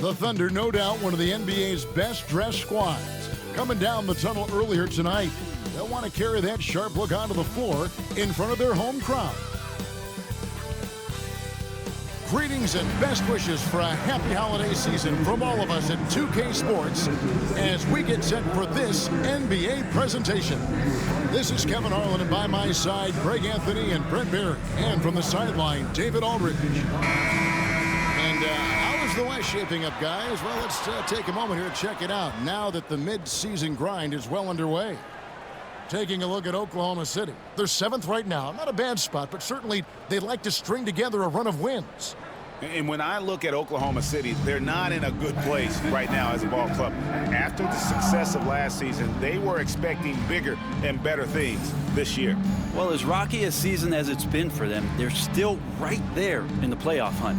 The Thunder, no doubt one of the NBA's best-dressed squads. Coming down the tunnel earlier tonight, they'll want to carry that sharp look onto the floor in front of their home crowd. Greetings and best wishes for a happy holiday season from all of us at 2K Sports as we get set for this NBA presentation. This is Kevin Harlan, and by my side, Greg Anthony and Brent Barry. And from the sideline, David Aldridge. And how is the West shaping up, guys? Well, let's take a moment here to check it out now that the mid-season grind is well underway. Taking a look at Oklahoma City. They're 7th right now. Not a bad spot, but certainly they'd like to string together a run of wins. And when I look at Oklahoma City, they're not in a good place right now as a ball club. After the success of last season, they were expecting bigger and better things this year. Well, as rocky a season as it's been for them, they're still right there in the playoff hunt.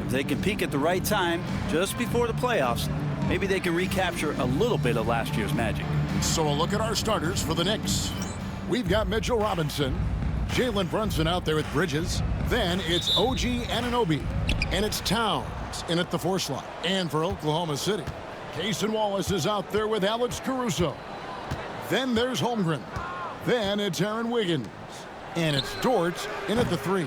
If they can peak at the right time, just before the playoffs, maybe they can recapture a little bit of last year's magic. So a look at our starters for the Knicks. We've got Mitchell Robinson, Jalen Brunson out there with Bridges. Then it's OG Anunoby, and it's Towns in at the 4 slot. And for Oklahoma City, Cason Wallace is out there with Alex Caruso. Then there's Holmgren. Then it's Aaron Wiggins, and it's Dort in at the 3.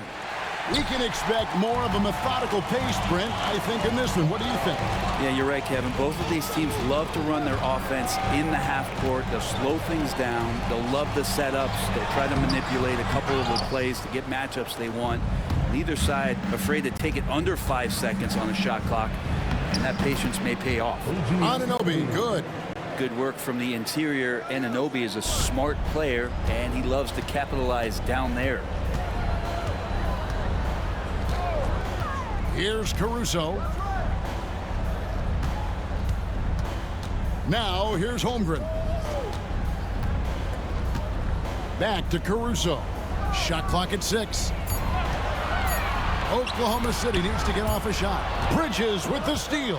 We can expect more of a methodical pace, Brent, I think, in this one. What do you think? Yeah, you're right, Kevin. Both of these teams love to run their offense in the half court. They'll slow things down. They'll love the setups. They'll try to manipulate a couple of the plays to get matchups they want. Neither side afraid to take it under 5 seconds on the shot clock, and that patience may pay off. Anunoby, good. Good work from the interior. Anunoby is a smart player, and he loves to capitalize down there. Here's Caruso. Now here's Holmgren. Back to Caruso. Shot clock at 6. Oklahoma City needs to get off a shot. Bridges with the steal.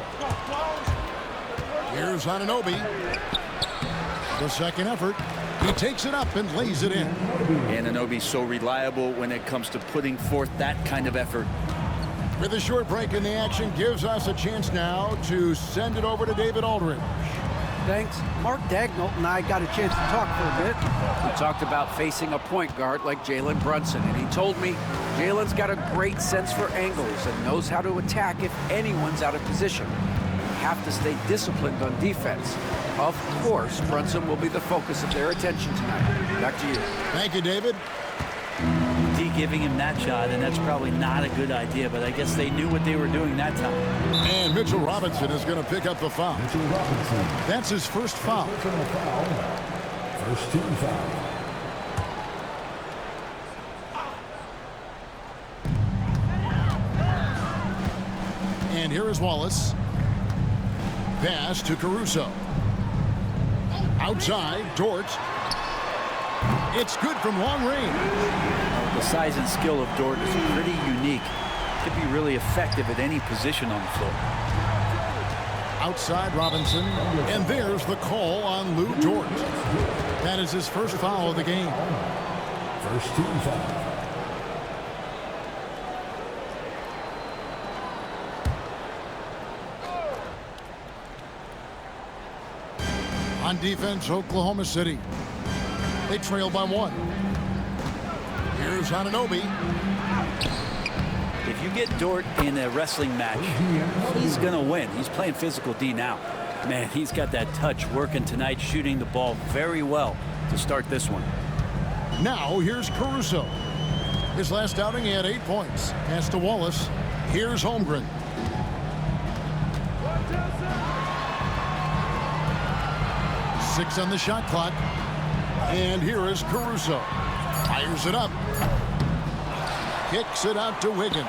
Here's Anunoby. The second effort. He takes it up and lays it in. Anunoby's so reliable when it comes to putting forth that kind of effort. With a short break in the action, gives us a chance now to send it over to David Aldridge. Thanks. Mark Dagnall and I got a chance to talk for a bit. We talked about facing a point guard like Jalen Brunson, and he told me Jalen's got a great sense for angles and knows how to attack if anyone's out of position. You have to stay disciplined on defense. Of course, Brunson will be the focus of their attention tonight. Back to you. Thank you, David. D giving him that shot, and that's probably not a good idea, but I guess they knew what they were doing that time. And Mitchell Robinson is going to pick up the foul. That's his first foul. First team foul. And here is Wallace. Pass to Caruso. Outside, Dort. It's good from long range. The size and skill of Dort is pretty unique. Could be really effective at any position on the floor. Outside Robinson. And there's the call on Lou Dort. That is his first foul of the game. First team foul. On defense, Oklahoma City. They trail by 1. Here's Anunoby. If you get Dort in a wrestling match, he's going to win. He's playing physical D now. Man, he's got that touch working tonight, shooting the ball very well to start this one. Now here's Caruso. His last outing, he had 8 points. Pass to Wallace. Here's Holmgren. Six on the shot clock. And here is Caruso. Fires it up. Kicks it out to Wiggins.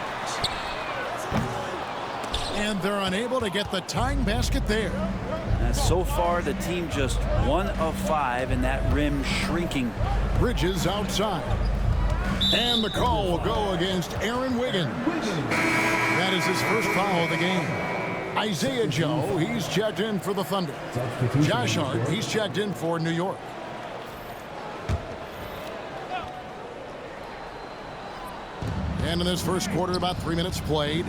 And they're unable to get the tying basket there. So far, the team just 1 of 5, and that rim shrinking. Bridges outside. And the call will go against Aaron Wiggins. That is his first foul of the game. Isaiah Joe, he's checked in for the Thunder. Josh Hart, he's checked in for New York. And in this first quarter, about 3 minutes played.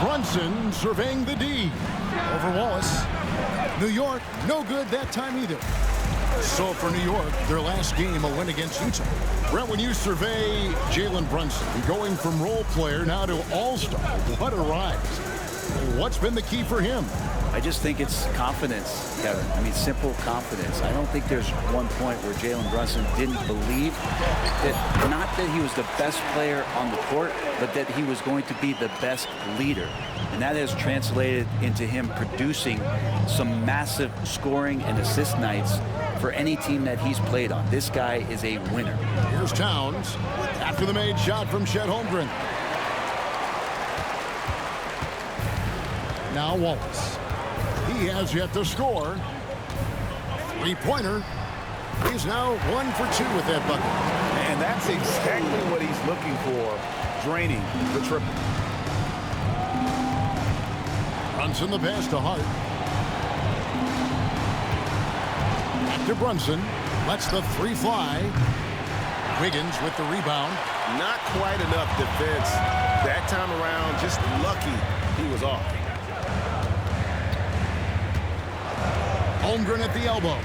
Brunson surveying the D. Over Wallace. New York, no good that time either. So for New York, their last game, a win against Utah. Brett, when you survey Jalen Brunson, going from role player now to all-star, what a rise. What's been the key for him? I just think it's confidence, Kevin. I mean, simple confidence. I don't think there's one point where Jalen Brunson didn't believe that, not that he was the best player on the court, but that he was going to be the best leader. And that has translated into him producing some massive scoring and assist nights for any team that he's played on. This guy is a winner. Here's Towns after the made shot from Chet Holmgren. Now Wallace. He has yet to score. Three-pointer. He's now 1 for 2 with that bucket. And that's exactly what he's looking for, draining the triple. Brunson the pass to Hart. Back to Brunson. Lets the three fly. Wiggins with the rebound. Not quite enough defense that time around. Just lucky he was off. Holmgren at the elbow.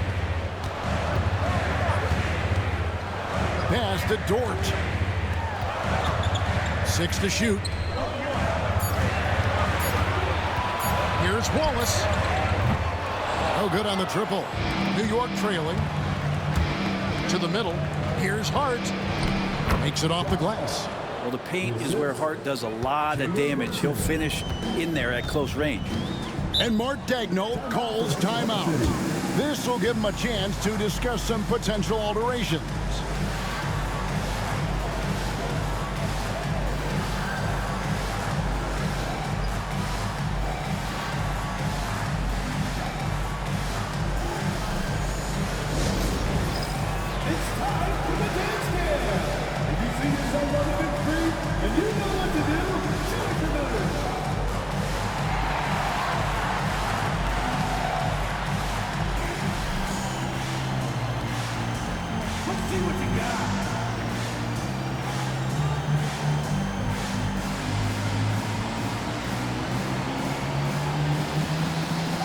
Pass to Dort. 6 to shoot. Here's Wallace. No good on the triple. New York trailing. To the middle. Here's Hart. Makes it off the glass. Well, the paint is where Hart does a lot of damage. He'll finish in there at close range. And Mark Daigneault calls timeout. This will give him a chance to discuss some potential alterations. It's time for the dance cam. If you see yourself on the big screen and you know what to do, show it to them. Let's see what you got.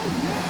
Oh, yeah.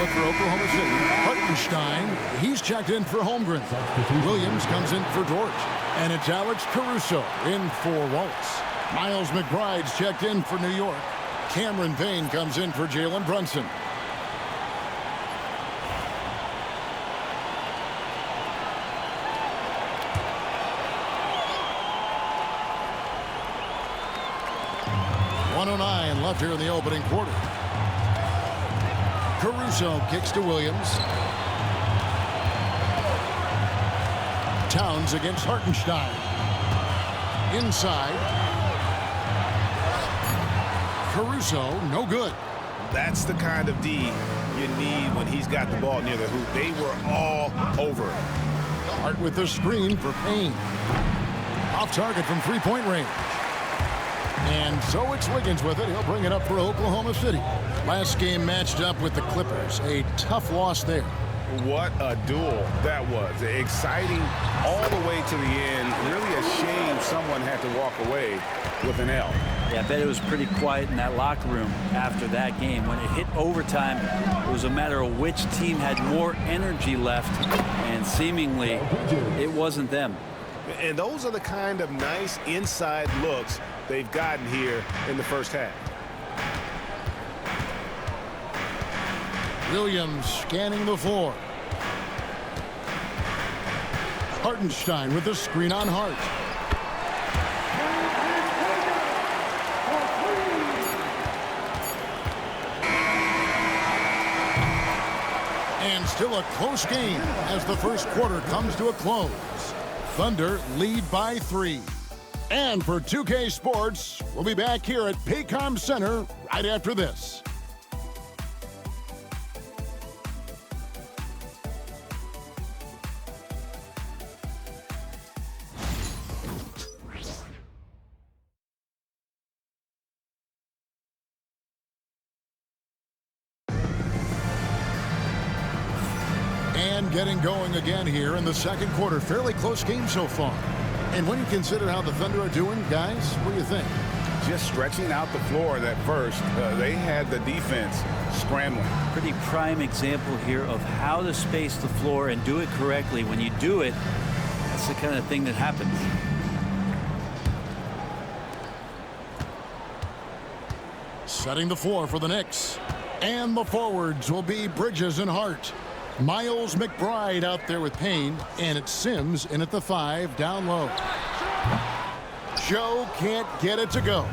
For Oklahoma City, Hartenstein, he's checked in for Holmgren. Williams comes in for Dort. And it's Alex Caruso in for Wallace. Miles McBride's checked in for New York. Cameron Payne comes in for Jalen Brunson. .109 left here in the opening quarter. Caruso kicks to Williams. Towns against Hartenstein. Inside. Caruso, no good. That's the kind of D you need when he's got the ball near the hoop. They were all over it. Hart with the screen for Payne. Off target from three-point range. And so it's Wiggins with it. He'll bring it up for Oklahoma City. Last game matched up with the Clippers. A tough loss there. What a duel that was. Exciting all the way to the end. Really a shame someone had to walk away with an L. Yeah, I bet it was pretty quiet in that locker room after that game. When it hit overtime, it was a matter of which team had more energy left, and seemingly it wasn't them. And those are the kind of nice inside looks they've gotten here in the first half. Williams scanning the floor. Hartenstein with the screen on Hart. Still a close game as the first quarter comes to a close. Thunder lead by 3. And for 2K Sports, we'll be back here at Paycom Center right after this. And getting going again here in the second quarter. Fairly close game so far. And when you consider how the Thunder are doing, guys, what do you think? Just stretching out the floor at first. They had the defense scrambling. Pretty prime example here of how to space the floor and do it correctly. When you do it, that's the kind of thing that happens. Setting the floor for the Knicks. And the forwards will be Bridges and Hart. Miles McBride out there with Payne, and it's Sims in at the 5 down low. Joe can't get it to go.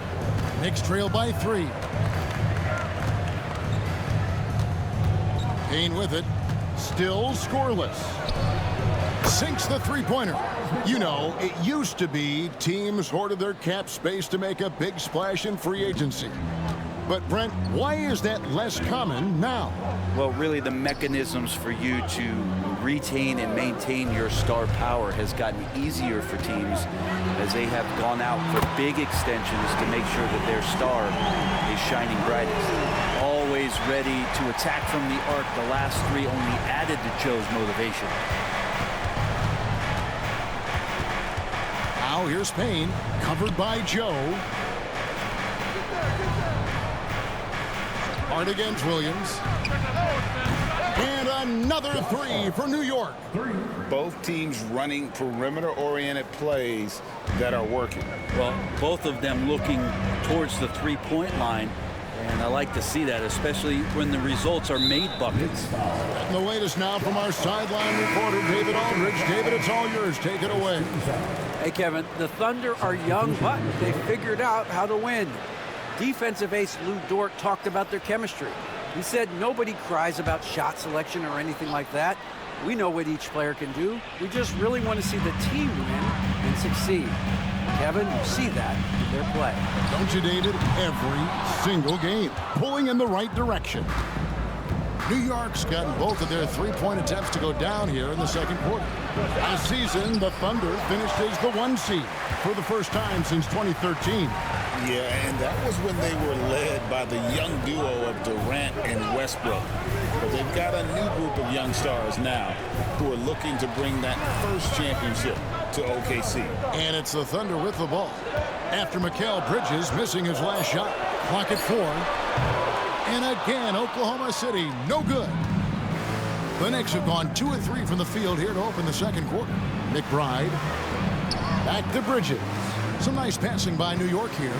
Knicks trail by 3. Payne with it, still scoreless. Sinks the three-pointer. You know, it used to be teams hoarded their cap space to make a big splash in free agency. But, Brent, why is that less common now? Well, really, the mechanisms for you to retain and maintain your star power has gotten easier for teams as they have gone out for big extensions to make sure that their star is shining brightest. Always ready to attack from the arc. The last 3 only added to Joe's motivation. Now here's Payne, covered by Joe. Hard against Williams. And another 3 for New York. Both teams running perimeter-oriented plays that are working. Well, both of them looking towards the three-point line. And I like to see that, especially when the results are made buckets. And the latest now from our sideline reporter, David Aldridge. David, it's all yours. Take it away. Hey, Kevin, the Thunder are young, but they figured out how to win. Defensive ace Lou Dort talked about their chemistry. He said nobody cries about shot selection or anything like that. We know what each player can do. We just really want to see the team win and succeed. Kevin, you see that in their play. Don't you, David? Every single game, pulling in the right direction. New York's gotten both of their three-point attempts to go down here in the second quarter. Last season, the Thunder finished as the 1 seed for the first time since 2013. Yeah, and that was when they were led by the young duo of Durant and Westbrook. But they've got a new group of young stars now who are looking to bring that first championship to OKC. And it's the Thunder with the ball. After Mikal Bridges missing his last shot. Clock at 4. And again, Oklahoma City, no good. The Knicks have gone 2 of 3 from the field here to open the second quarter. McBride. Back to Bridges. Some nice passing by New York here.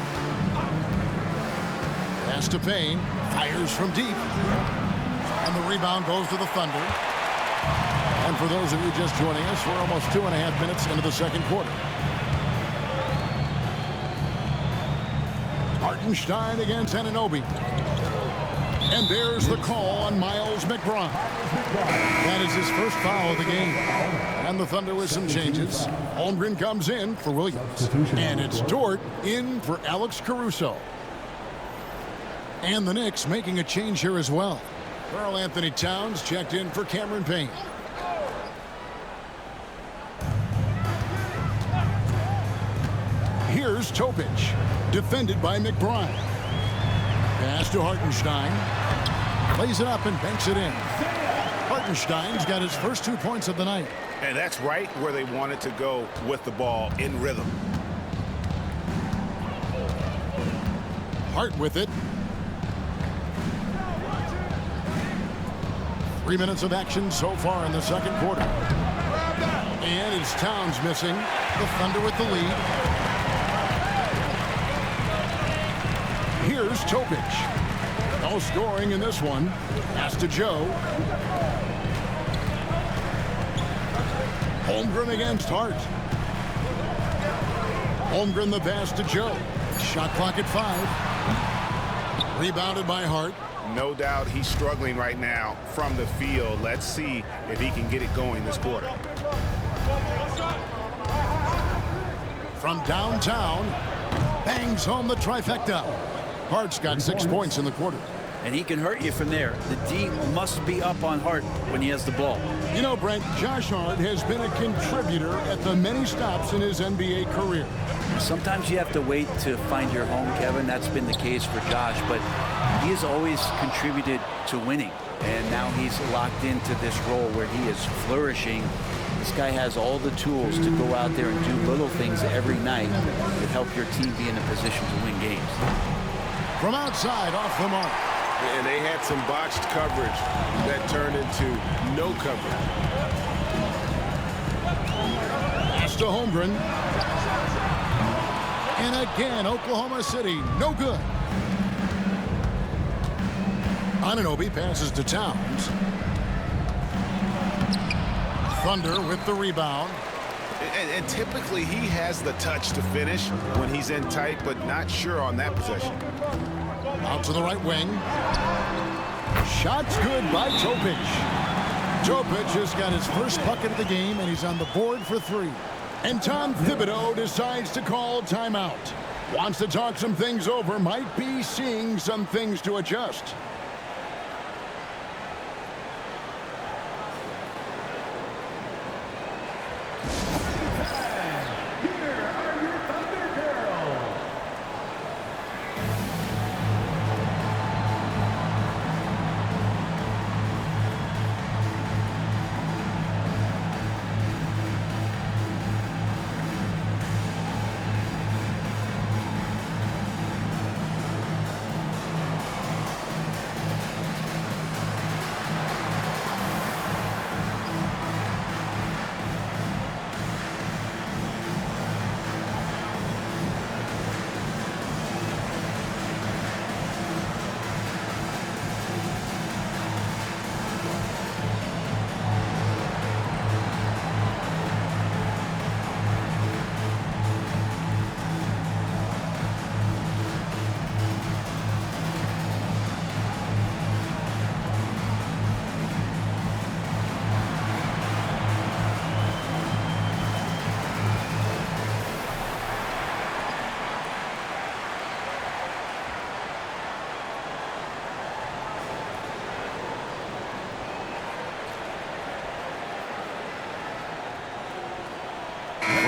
Pass to Payne. Fires from deep. And the rebound goes to the Thunder. And for those of you just joining us, we're almost 2.5 minutes into the second quarter. Hartenstein against Anunoby. And there's the call on Miles McBride. That is his first foul of the game. And the Thunder with some changes. Holmgren comes in for Williams. And it's Dort in for Alex Caruso. And the Knicks making a change here as well. Karl Anthony Towns checked in for Cameron Payne. Here's Topic, defended by McBride. Pass to Hartenstein. Lays it up and banks it in. Hartenstein's got his first 2 points of the night. And that's right where they wanted to go with the ball, in rhythm. Hart with it. 3 minutes of action so far in the second quarter. And it's Towns missing. The Thunder with the lead. Here's Topic. No scoring in this one. Pass to Joe. Holmgren against Hart. Holmgren the pass to Joe. Shot clock at 5. Rebounded by Hart. No doubt he's struggling right now from the field. Let's see if he can get it going this quarter. From downtown, bangs home the trifecta. Hart's got 6 points in the quarter. And he can hurt you from there. The D must be up on Hart when he has the ball. You know, Brent, Josh Hart has been a contributor at the many stops in his NBA career. Sometimes you have to wait to find your home, Kevin. That's been the case for Josh, but he has always contributed to winning. And now he's locked into this role where he is flourishing. This guy has all the tools to go out there and do little things every night that help your team be in a position to win games. From outside, off the mark. And they had some botched coverage that turned into no coverage. Pass to Holmgren. And again, Oklahoma City, no good. Anunoby passes to Towns. Thunder with the rebound. And typically he has the touch to finish when he's in tight, but not sure on that possession. Out to the right wing. Shot's good by Topic. Topic has got his first bucket of the game, and he's on the board for 3. And Tom Thibodeau decides to call timeout. Wants to talk some things over, might be seeing some things to adjust.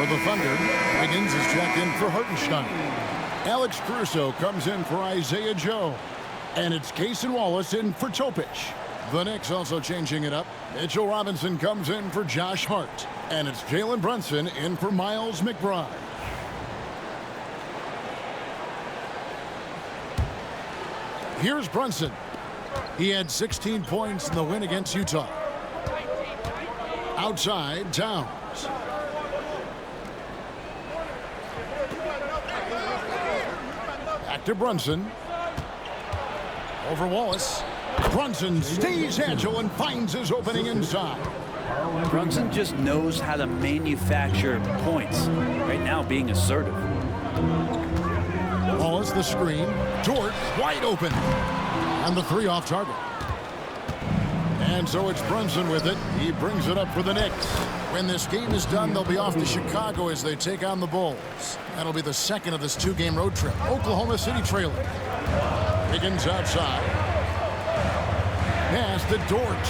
For the Thunder, Wiggins is checked in for Hartenstein. Alex Caruso comes in for Isaiah Joe. And it's Cason Wallace in for Topic. The Knicks also changing it up. Mitchell Robinson comes in for Josh Hart. And it's Jalen Brunson in for Miles McBride. Here's Brunson. He had 16 points in the win against Utah. Outside, Towns. Back to Brunson. Over Wallace. Brunson stays agile and finds his opening inside. Brunson just knows how to manufacture points. Right now, being assertive. Wallace the screen. Dort wide open. And the 3 off target. And so it's Brunson with it. He brings it up for the Knicks. When this game is done, they'll be off to Chicago as they take on the Bulls. That'll be the second of this 2-game road trip. Oklahoma City trailing. Wiggins outside. Pass to Dort.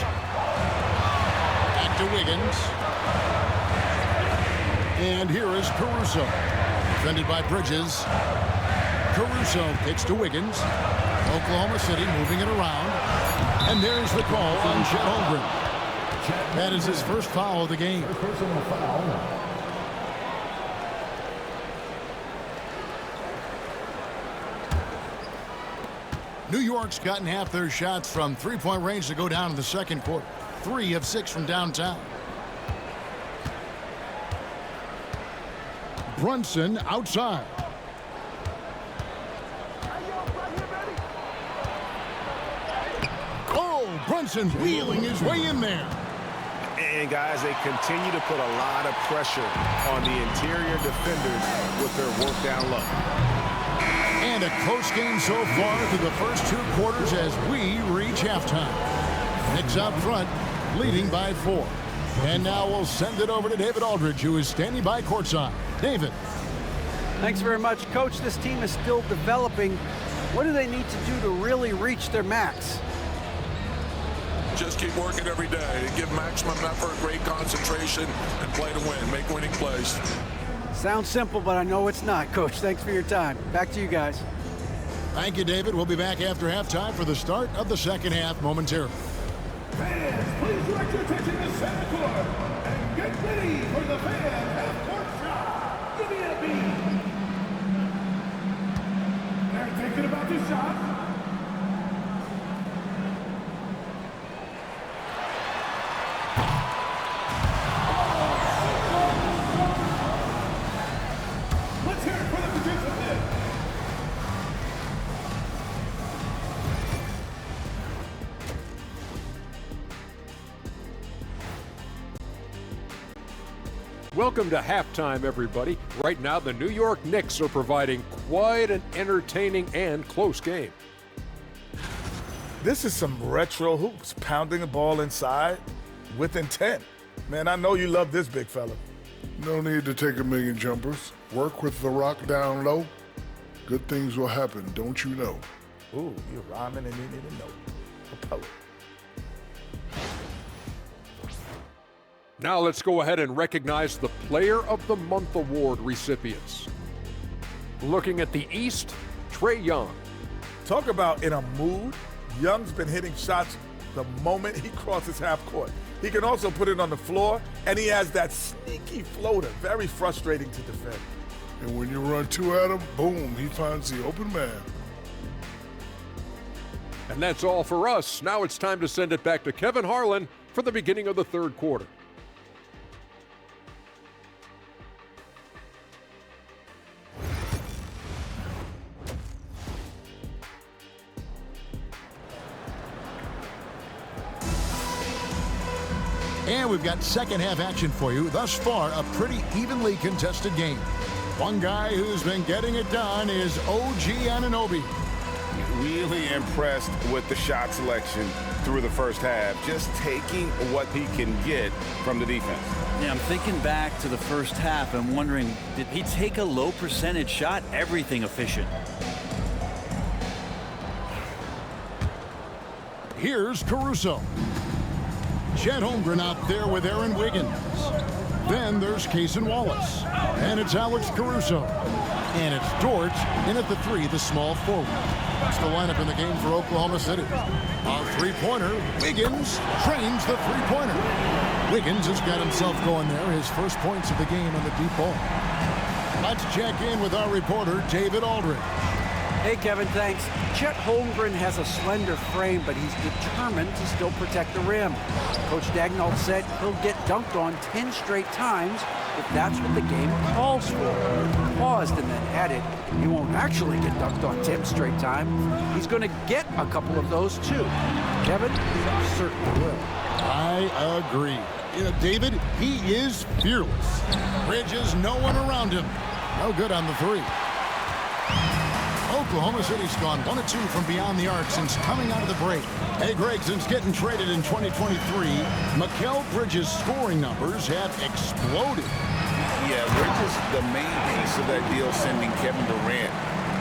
Back to Wiggins. And here is Caruso. Defended by Bridges. Caruso kicks to Wiggins. Oklahoma City moving it around. And there's the call on Chet Holmgren. That is his first foul of the game. New York's gotten half their shots from three-point range to go down in the second quarter. 3 of 6 from downtown. Brunson outside. Oh, Brunson wheeling his way in there. And guys, they continue to put a lot of pressure on the interior defenders with their work down low. And And a close game so far through the first 2 quarters as we reach halftime. Knicks out front, leading by 4. And now we'll send it over to David Aldridge, who is standing by courtside. David. Thanks very much, Coach. This team is still developing. What do they need to do to really reach their max? Just keep working every day. Give maximum effort, great concentration, and play to win. Make winning plays. Sounds simple, but I know it's not, Coach. Thanks for your time. Back to you guys. Thank you, David. We'll be back after halftime for the start of the second half momentarily. Fans, please direct your attention to center court and get ready for the fan half-court shot. Give me a beat. They're thinking about this shot. Let's hear it for the participant. Welcome to halftime, everybody. Right now, the New York Knicks are providing quite an entertaining and close game. This is some retro hoops, pounding the ball inside with intent. Man, I know you love this, big fella. No need to take a million jumpers. Work with the rock down low. Good things will happen, don't you know? Ooh, you're rhyming and you need to know. A poet. Now let's go ahead and recognize the Player of the Month award recipients. Looking at the East, Trae Young. Talk about in a mood. Young's been hitting shots the moment he crosses half court. He can also put it on the floor, and he has that sneaky floater. Very frustrating to defend. And when you run 2 at him, boom, he finds the open man. And that's all for us. Now it's time to send it back to Kevin Harlan for the beginning of the third quarter. And we've got second half action for you. Thus far, a pretty evenly contested game. One guy who's been getting it done is OG Anunoby. Really impressed with the shot selection through the first half. Just taking what he can get from the defense. Yeah, I'm thinking back to the first half and wondering, did he take a low percentage shot? Everything efficient. Here's Caruso. Chet Holmgren out there with Aaron Wiggins. Then there's Cason Wallace. And it's Alex Caruso. And it's Dort in at the 3, the small forward. That's the lineup in the game for Oklahoma City. A three-pointer. Wiggins trains the three-pointer. Wiggins has got himself going there. His first points of the game on the deep ball. Let's check in with our reporter, David Aldridge. Hey, Kevin, thanks. Chet Holmgren has a slender frame, but he's determined to still protect the rim. Coach Daigneault said he'll get dunked on 10 straight times if that's what the game calls for. He paused and then added, he won't actually get dunked on 10 straight times. He's going to get a couple of those, too. Kevin, he certainly will. I agree. You know, David, he is fearless. Bridges no one around him. No good on the 3. Oklahoma City's gone 1 of 2 from beyond the arc since coming out of the break. Hey, Greg, since getting traded in 2023, Mikal Bridges' scoring numbers have exploded. Yeah, Bridges, the main piece of that deal, sending Kevin Durant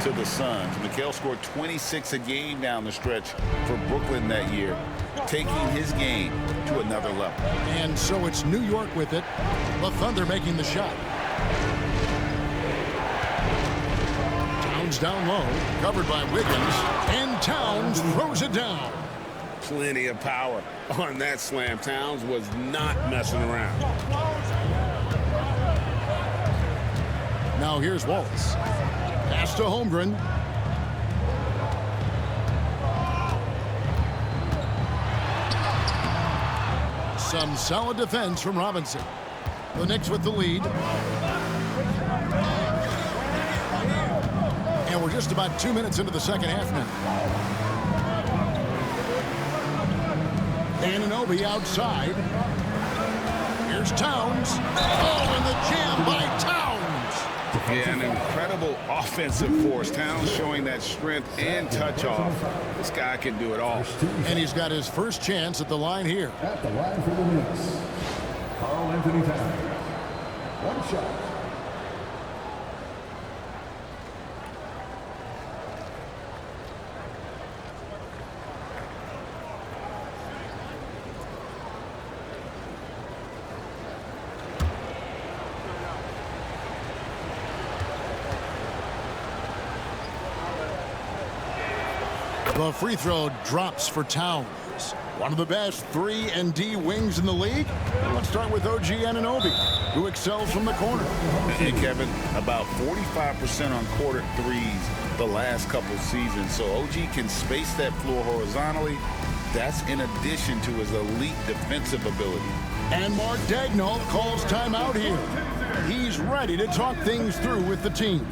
to the Suns. Mikal scored 26 a game down the stretch for Brooklyn that year, taking his game to another level. And so it's New York with it. The Thunder making the shot. Towns down low, covered by Wiggins, and Towns throws it down. Plenty of power on that slam. Towns was not messing around. Now here's Wallace. Pass to Holmgren. Some solid defense from Robinson. The Knicks with the lead. And we're just about 2 minutes into the second half now. Anunoby outside. Here's Towns. Oh, and the jam by Towns. Yeah, an incredible offensive force. Towns showing that strength and touch off. This guy can do it all. And he's got his first chance at the line here. At the line for the Knicks, Karl-Anthony Towns. One shot. The free throw drops for Towns. One of the best 3-and-D wings in the league. Let's start with OG Anunoby, who excels from the corner. And Kevin, about 45% on quarter threes the last couple seasons. So OG can space that floor horizontally. That's in addition to his elite defensive ability. And Mark Daigneault calls timeout here. He's ready to talk things through with the team.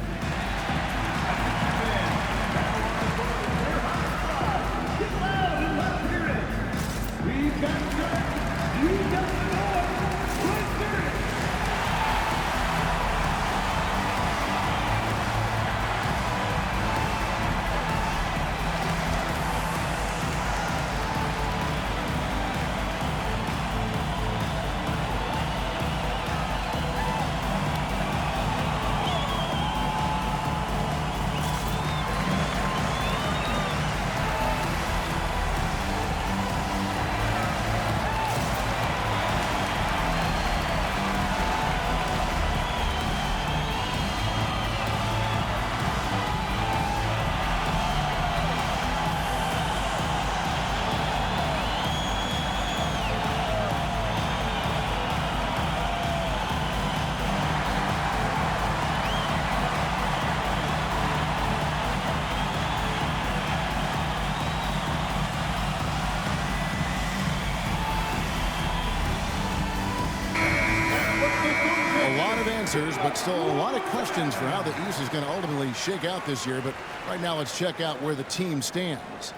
But still a lot of questions for how the East is going to ultimately shake out this year. But right now, let's check out where the team stands.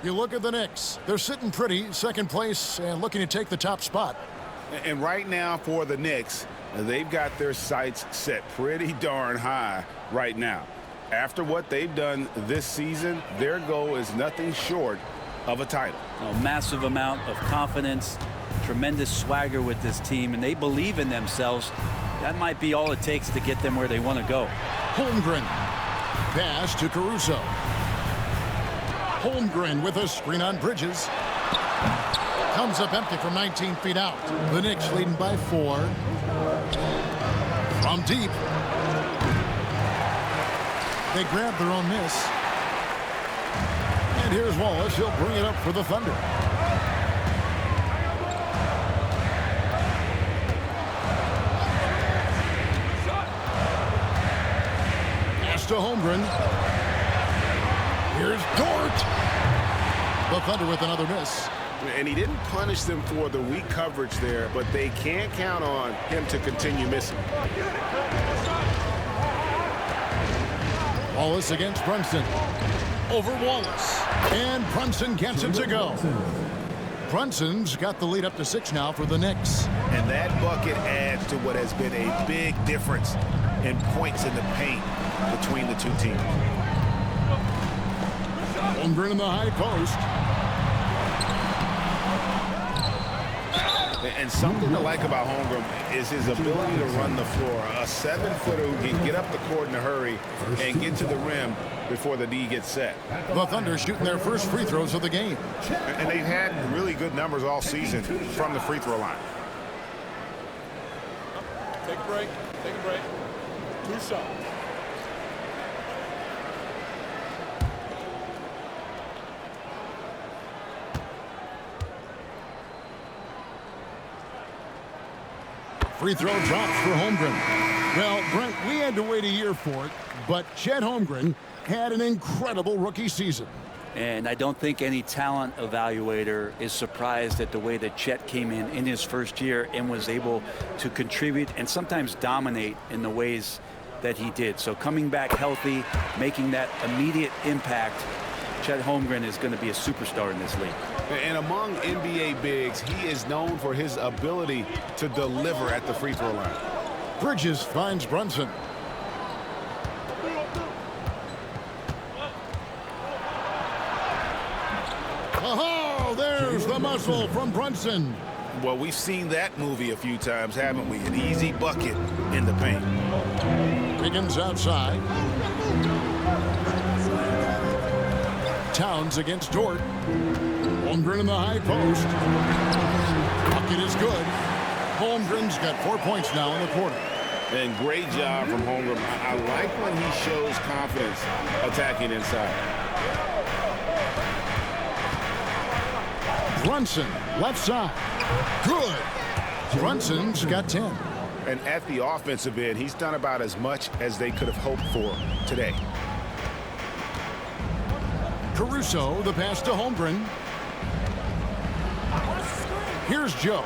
You look at the Knicks. They're sitting pretty, second place, and looking to take the top spot. And right now for the Knicks, they've got their sights set pretty darn high right now. After what they've done this season, their goal is nothing short of a title. A massive amount of confidence, tremendous swagger with this team, and they believe in themselves. That might be all it takes to get them where they want to go. Holmgren. Pass to Caruso. Holmgren with a screen on Bridges. Comes up empty from 19 feet out. The Knicks leading by 4. From deep. They grab their own miss. And here's Wallace. He'll bring it up for the Thunder. To Holmgren. Here's Dort. The Thunder with another miss. And he didn't punish them for the weak coverage there, but they can't count on him to continue missing. Wallace against Brunson. Over Wallace. And Brunson gets it to go. Brunson's got the lead up to 6 now for the Knicks. And that bucket adds to what has been a big difference in points in the paint between the two teams. Holmgren in the high post. And something to like about Holmgren is his ability to run the floor. A 7-footer who can get up the court in a hurry and get to the rim before the D gets set. The Thunder shooting their first free throws of the game. And they've had really good numbers all season from the free throw line. Take a break. Take a break. 2 shots. Free throw drops for Holmgren. Well, Brent, we had to wait a year for it, but Chet Holmgren had an incredible rookie season. And I don't think any talent evaluator is surprised at the way that Chet came in his first year and was able to contribute and sometimes dominate in the ways that he did. So coming back healthy, making that immediate impact, Chet Holmgren is going to be a superstar in this league. And among NBA bigs, he is known for his ability to deliver at the free throw line. Bridges finds Brunson. Oh, there's the muscle from Brunson. Well, we've seen that movie a few times, haven't we? An easy bucket in the paint. Higgins outside. Towns against Dort. Holmgren in the high post. Bucket is good. Holmgren's got 4 points now in the quarter. And great job from Holmgren. I like when he shows confidence attacking inside. Brunson, left side. Good. Brunson's got 10. And at the offensive end, he's done about as much as they could have hoped for today. Caruso, the pass to Holmgren. Here's Joe.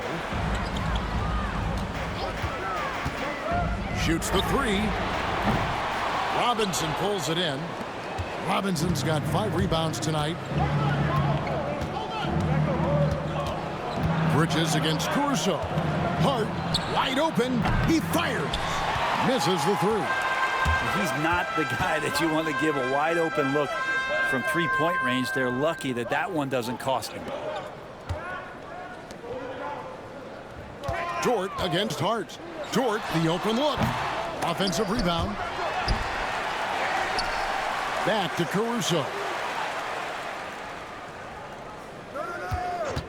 Shoots the three. Robinson pulls it in. Robinson's got 5 rebounds tonight. Bridges against Caruso. Hart, wide open. He fires. Misses the three. He's not the guy that you want to give a wide open look from three-point range. They're lucky that that one doesn't cost him. Dort against Hart. Dort, the open look. Offensive rebound. Back to Caruso.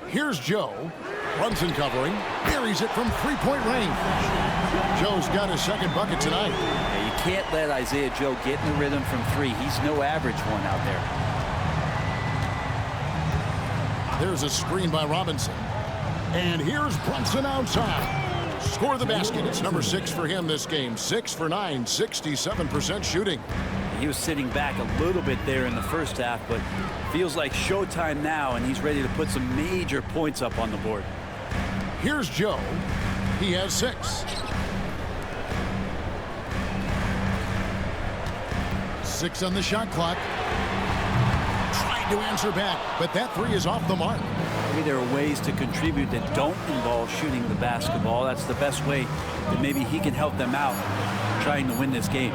Here's Joe. Brunson covering. Buries it from three-point range. Joe's got his second bucket tonight. Yeah, you can't let Isaiah Joe get in the rhythm from three. He's no average one out there. There's a screen by Robinson. And here's Brunson outside. Score the basket. It's number 6 for him this game. 6 for 9, 67% shooting. He was sitting back a little bit there in the first half, but feels like showtime now, and he's ready to put some major points up on the board. Here's Joe. He has 6. 6 on the shot clock. Tried to answer back, but that three is off the mark. Maybe there are ways to contribute that don't involve shooting the basketball. That's the best way that maybe he can help them out trying to win this game.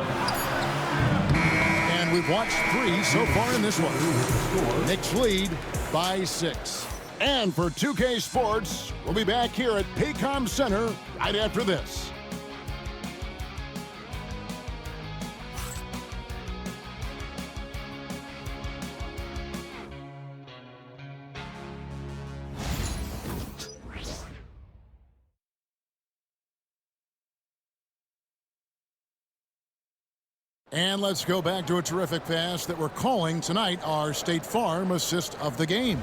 And we've watched 3 so far in this one. Knicks lead by 6. And for 2K Sports, we'll be back here at Paycom Center right after this. And let's go back to a terrific pass that we're calling tonight our State Farm assist of the game.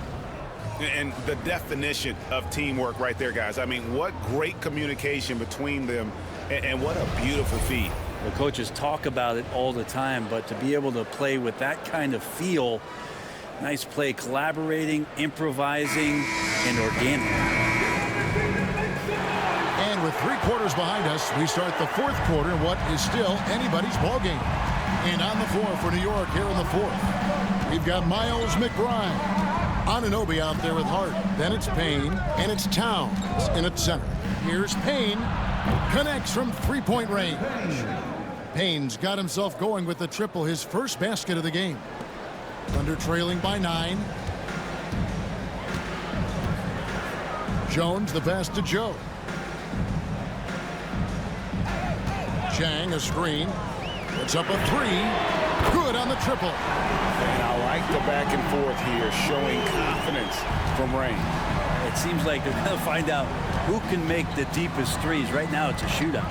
And the definition of teamwork right there, guys. I mean, what great communication between them, and what a beautiful feed. The coaches talk about it all the time, but to be able to play with that kind of feel, nice play, collaborating, improvising, and organic. And with 3 quarters behind us, we start the 4th quarter in what is still anybody's ball game. And on the floor for New York here in the 4th, we've got Miles McBride. Anunoby out there with Hart. Then it's Payne, and it's Towns in at center. Here's Payne. Connects from three-point range. Payne's got himself going with the triple, his first basket of the game. Thunder trailing by 9. Jones, the pass to Joe. Chang, a screen. Puts up a 3. Good on the triple. And I like the back and forth here, showing confidence from Rain. It seems like they're going to find out who can make the deepest threes. Right now, it's a shootout.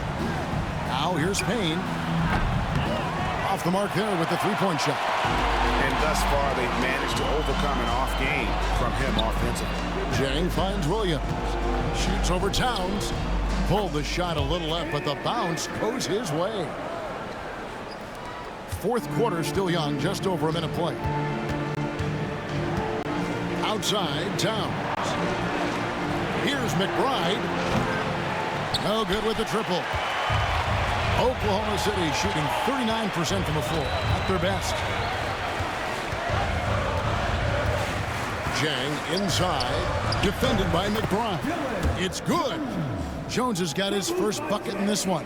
Now here's Payne. Off the mark there with the three-point shot. And thus far, they've managed to overcome an off game from him offensively. Chang finds Williams. Shoots over Towns. Pulled the shot a little left, but the bounce goes his way. 4th quarter still young, just over a minute play. Outside, Towns. Here's McBride. No good with the triple. Oklahoma City shooting 39% from the floor, at their best. Chang inside, defended by McBride. It's good. Jones has got his first bucket in this one.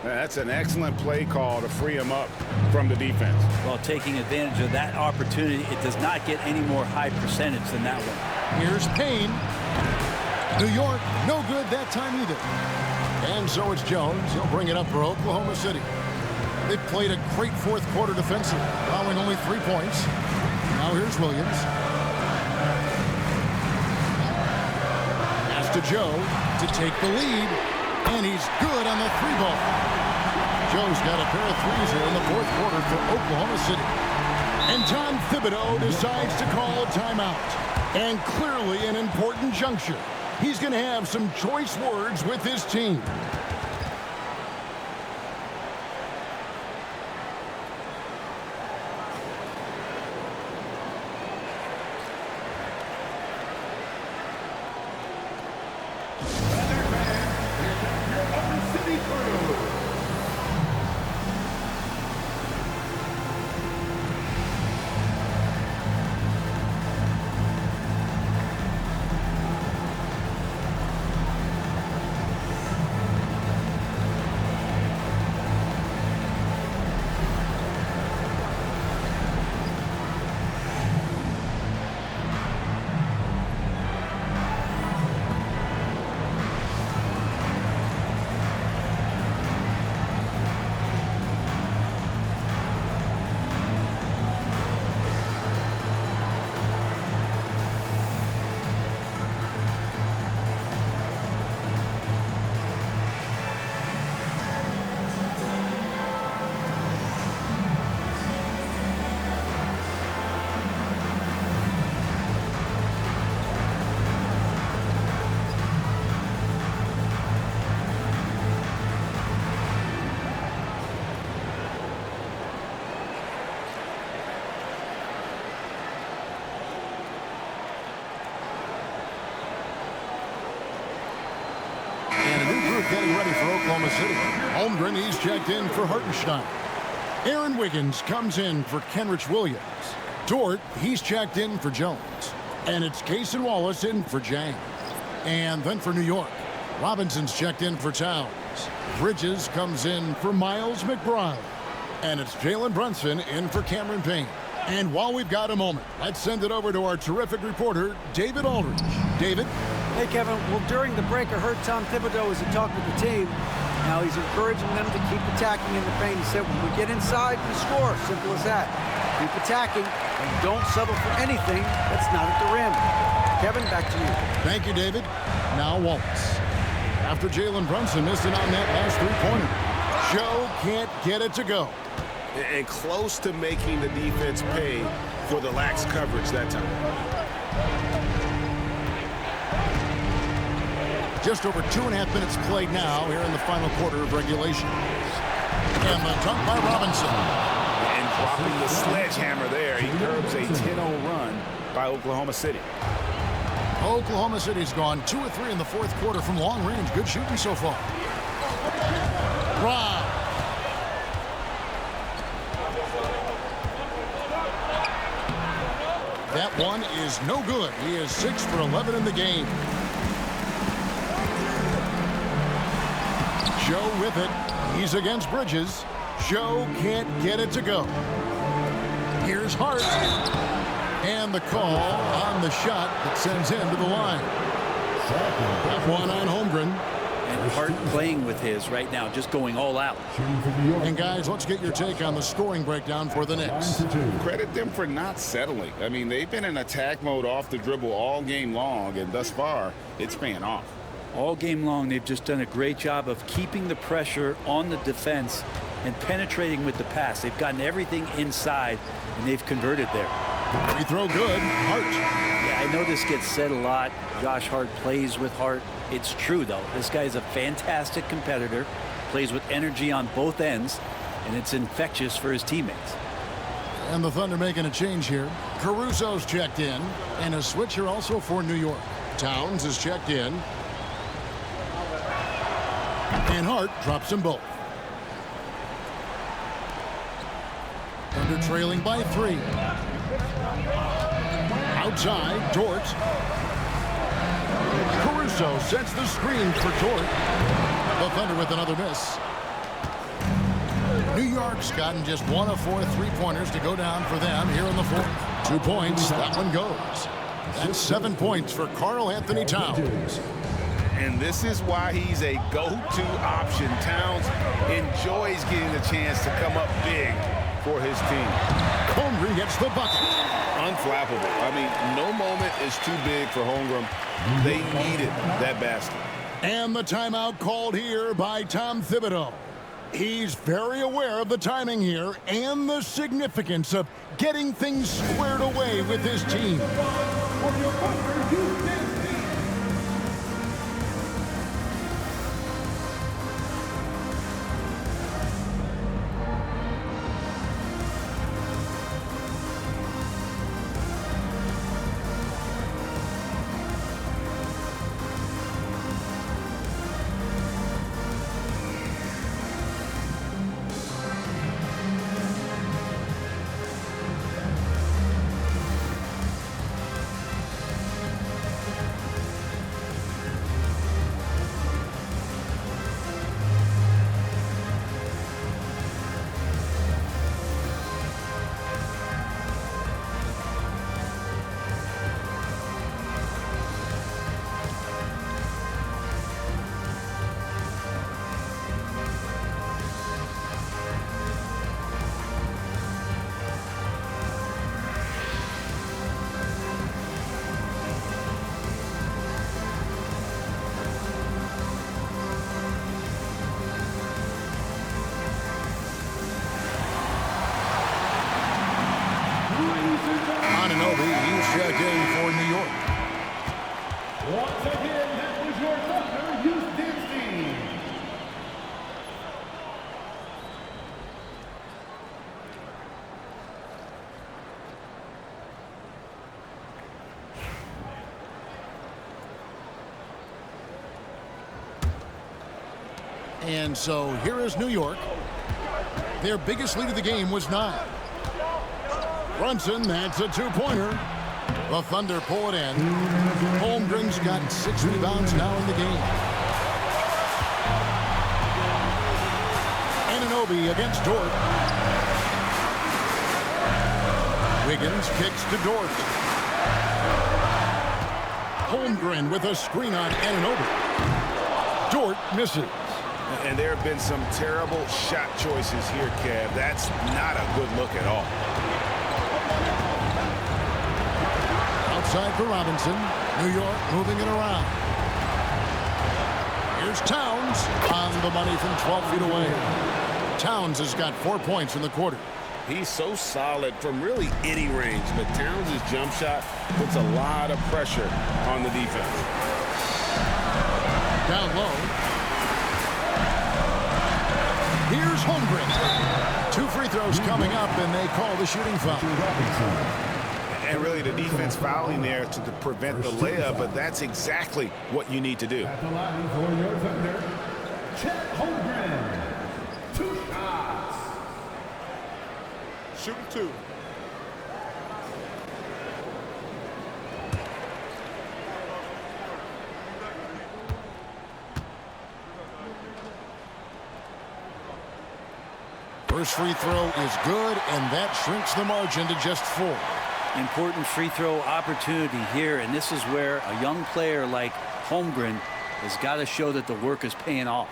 That's an excellent play call to free him up from the defense. Well, taking advantage of that opportunity, it does not get any more high percentage than that one. Here's Payne. New York, no good that time either. And so it's Jones. He'll bring it up for Oklahoma City. They've played a great fourth quarter defensively, allowing only 3 points. Now here's Williams. Pass to Joe to take the lead. And he's good on the 3-ball. Joe's got a pair of threes here in the fourth quarter for Oklahoma City. And Tom Thibodeau decides to call a timeout. And clearly an important juncture. He's going to have some choice words with his team. Getting ready for Oklahoma City. Holmgren, he's checked in for Hartenstein. Aaron Wiggins comes in for Kenrich Williams. Dort, he's checked in for Jones. And it's Cason Wallace in for Jang. And then for New York, Robinson's checked in for Towns. Bridges comes in for Miles McBride. And it's Jalen Brunson in for Cameron Payne. And while we've got a moment, let's send it over to our terrific reporter, David Aldridge. David? Hey, Kevin. Well, during the break, I heard Tom Thibodeau as he talked with the team. Now he's encouraging them to keep attacking in the paint. He said, when we get inside, we score. Simple as that. Keep attacking and don't settle for anything that's not at the rim. Kevin, back to you. Thank you, David. Now Wallace. After Jalen Brunson missed it on that last three-pointer, Joe can't get it to go. And close to making the defense pay for the lax coverage that time. Just over 2.5 minutes played now here in the final quarter of regulation. And the dunk by Robinson. And dropping the sledgehammer there, he curbs a 10-0 run by Oklahoma City. Oklahoma City's gone 2 of 3 in the fourth quarter from long range. Good shooting so far. Rob. That one is no good. He is 6 for 11 in the game. Joe with it. He's against Bridges. Joe can't get it to go. Here's Hart. And the call on the shot that sends him to the line. That one on Holmgren. And Hart playing with his right now, just going all out. And guys, let's get your take on the scoring breakdown for the Knicks. Credit them for not settling. I mean, they've been in attack mode off the dribble all game long, and thus far, it's paying off. All game long, they've just done a great job of keeping the pressure on the defense and penetrating with the pass. They've gotten everything inside, and they've converted there. Free throw good. Hart. Yeah, I know this gets said a lot. Josh Hart plays with heart. It's true, though. This guy's a fantastic competitor, plays with energy on both ends, and it's infectious for his teammates. And the Thunder making a change here. Caruso's checked in, and a switch here also for New York. Towns is checked in. And Hart drops them both. Thunder trailing by 3. Outside, Dort. Caruso sets the screen for Dort. The Thunder with another miss. New York's gotten just 1 of 4 3-pointers to go down for them here in the fourth. 2 points, that one goes. That's 7 points for Karl Anthony Towns. And this is why he's a go-to option. Towns enjoys getting the chance to come up big for his team. Holmgren gets the bucket. Unflappable. I mean, no moment is too big for Holmgren. They needed that basket. And the timeout called here by Tom Thibodeau. He's very aware of the timing here and the significance of getting things squared away with his team. He's checked in for New York. Once again, that was your Thunder, Houston team. And so here is New York. Their biggest lead of the game was 9. Brunson, that's a 2-pointer. The Thunder pull it in. Holmgren's got 6 rebounds now in the game. Anunoby against Dort. Wiggins kicks to Dort. Holmgren with a screen on Anunoby. Dort misses. And there have been some terrible shot choices here, Kev. That's not a good look at all. Outside for Robinson. New York moving it around. Here's Towns on the money from 12 feet away. Towns has got 4 points in the quarter. He's so solid from really any range, but Towns' jump shot puts a lot of pressure on the defense. Down low. Here's Holmgren. 2 free throws coming up, and they call the shooting foul. And really the defense fouling there to prevent the layup, but that's exactly what you need to do. At the line for your Thunder, Chet Holmgren. 2 shots. Shooting 2. First free throw is good, and that shrinks the margin to just 4. Important free throw opportunity here, and this is where a young player like Holmgren has got to show that the work is paying off.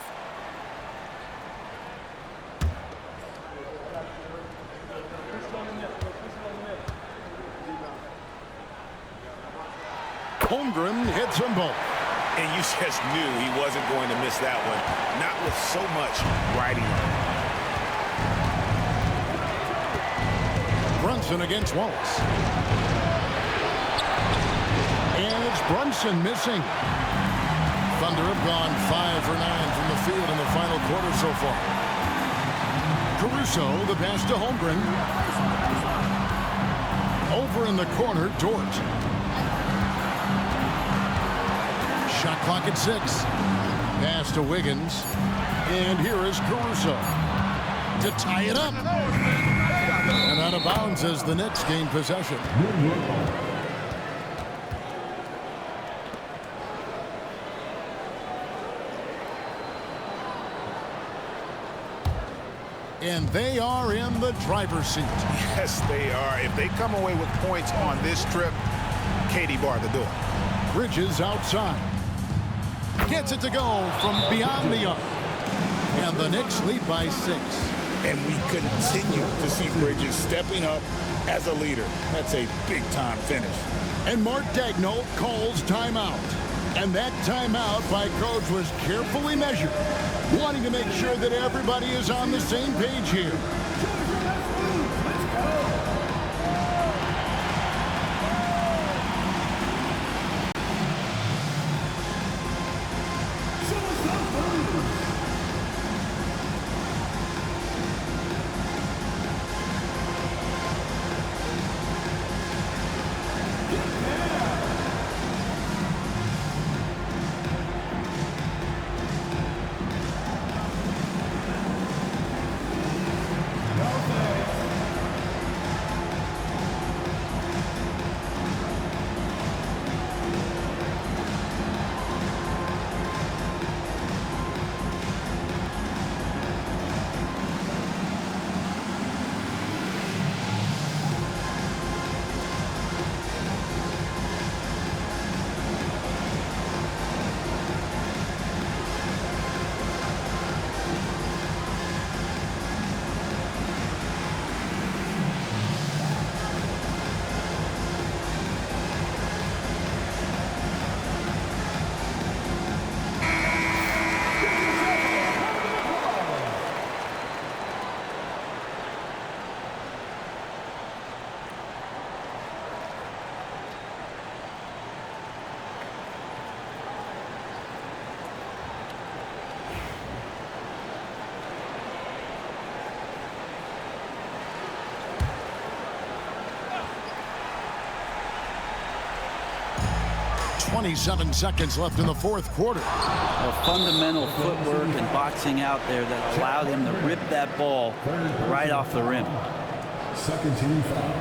Holmgren hits them both. And you just knew he wasn't going to miss that one. Not with so much riding on it. Brunson against Wallace. And it's Brunson missing. Thunder have gone 5 for 9 from the field in the final quarter so far. Caruso, the pass to Holmgren. Over in the corner, Dort. Shot clock at 6. Pass to Wiggins. And here is Caruso to tie it up. And out of bounds as the Knicks gain possession. and they are in the driver's seat. Yes, they are. If they come away with points on this trip, Katie barred the door. Bridges outside. Gets it to go from beyond the arc. And the Knicks lead by 6. And we continue to see Bridges stepping up as a leader. That's a big-time finish. And Mark Daigneault calls timeout. And that timeout by coach was carefully measured, wanting to make sure that everybody is on the same page here. Let's go. .27 seconds left in the fourth quarter. Fundamental footwork and boxing out there that allowed him to rip that ball right off the rim. Second team foul.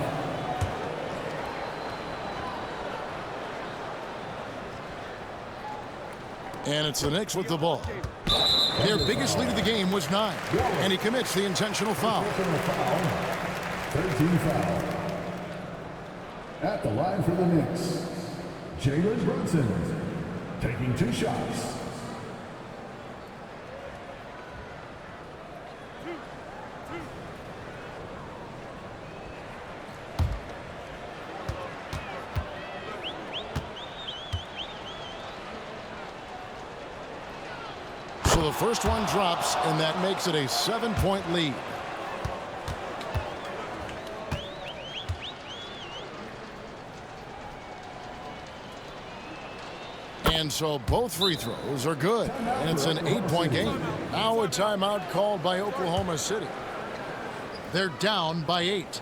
And it's the Knicks with the ball. Their biggest lead of the game was 9, and he commits the intentional foul. 13 foul. At the line for the Knicks, Jalen Brunson taking 2 shots. So the first one drops, and that makes it a 7-point lead. And so both free throws are good, and it's an 8-point game. Now a timeout called by Oklahoma City. They're down by 8.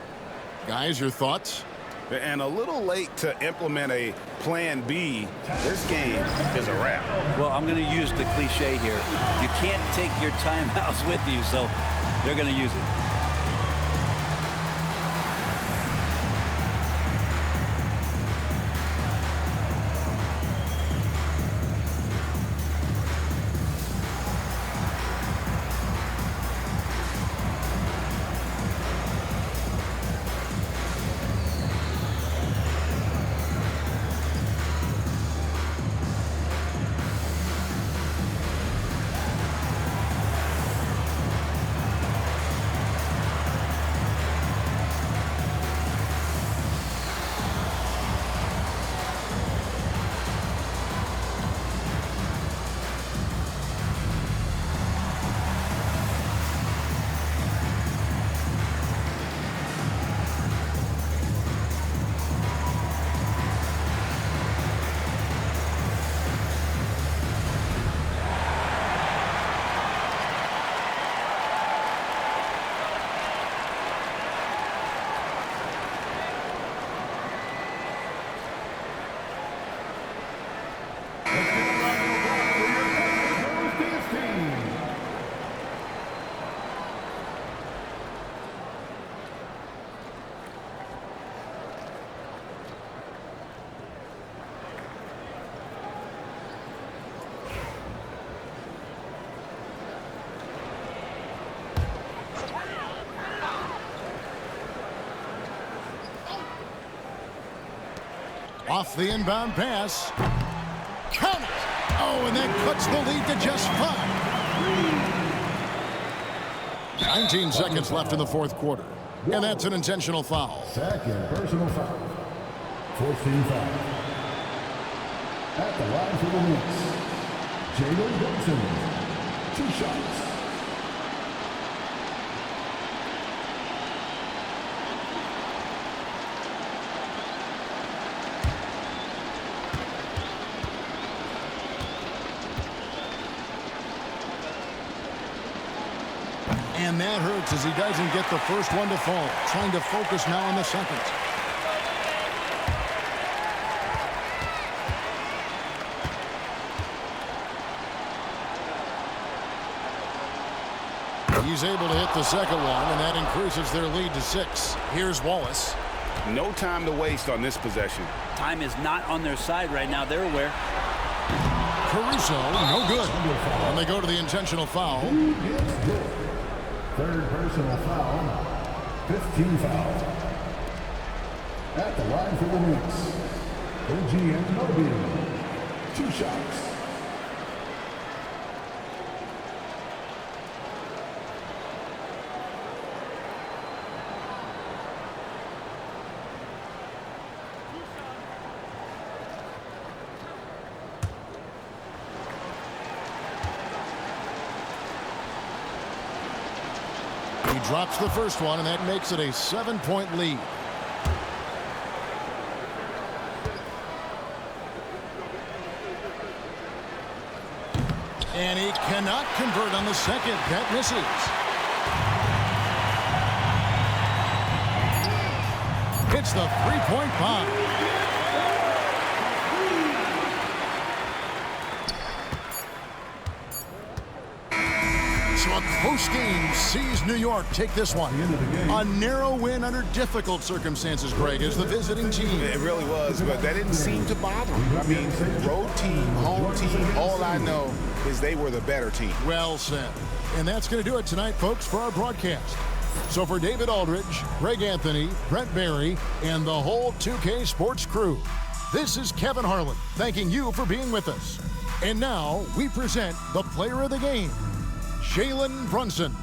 Guys, your thoughts? And a little late to implement a plan B. This game is a wrap. Well, I'm going to use the cliche here. You can't take your timeouts with you, so they're going to use it. Off the inbound pass. Count it! Oh, and that cuts the lead to just 5. 19 seconds left in the fourth quarter. And that's an intentional foul. Second personal foul. 14 foul. At the line for the Knicks, Jalen Brunson. 2 shots. And that hurts as he doesn't get the first one to fall. Trying to focus now on the second. He's able to hit the second one, and that increases their lead to 6. Here's Wallace. No time to waste on this possession. Time is not on their side right now. They're aware. Caruso, no good. And they go to the intentional foul. Third personal foul. 15 foul. At the line for the Knicks, OG Anunoby. 2 shots. He drops the first one, and that makes it a 7-point lead. And he cannot convert on the second. That misses. It's the three-point bomb. So a close game sees New York take this one. A narrow win under difficult circumstances, Greg, as the visiting team. It really was, but that didn't seem to bother him. I mean, road team, home team, all I know is they were the better team. Well said. And that's going to do it tonight, folks, for our broadcast. So for David Aldridge, Greg Anthony, Brent Barry, and the whole 2K Sports crew, this is Kevin Harlan thanking you for being with us. And now we present the player of the game, Jalen Brunson.